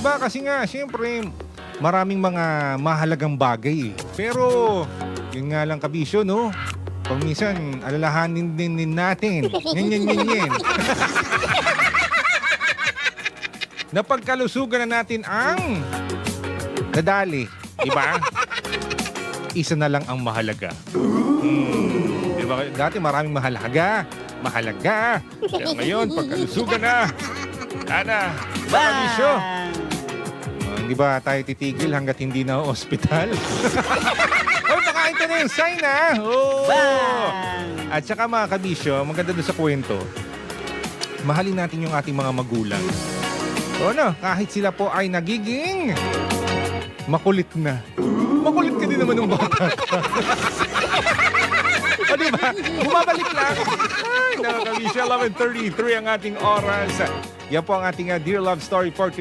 ba? Kasi nga, siyempre, maraming mga mahalagang bagay. Pero, yun nga lang kabisyo, no? Pag minsan, alalahanin din natin. Yan. Napagkalusugan na natin ang nadali. Diba? Isa na lang ang mahalaga. Diba? Dati maraming mahalaga. Kaya ngayon, pagkalusugan na. Ana, bakamisyo. Hindi ba tayo titigil hanggat hindi na ospital? O, baka ito na yung sign, ha? Oh. At saka mga kabisyo, maganda doon sa kwento, mahalin natin yung ating mga magulang. O ano, kahit sila po ay nagiging makulit na. Makulit ka din naman ng bata ka. O diba? Bumabalik lang. Ay, nakakabisyo, 11:33 ang ating oras. Yan po ang ating Dear Love Story for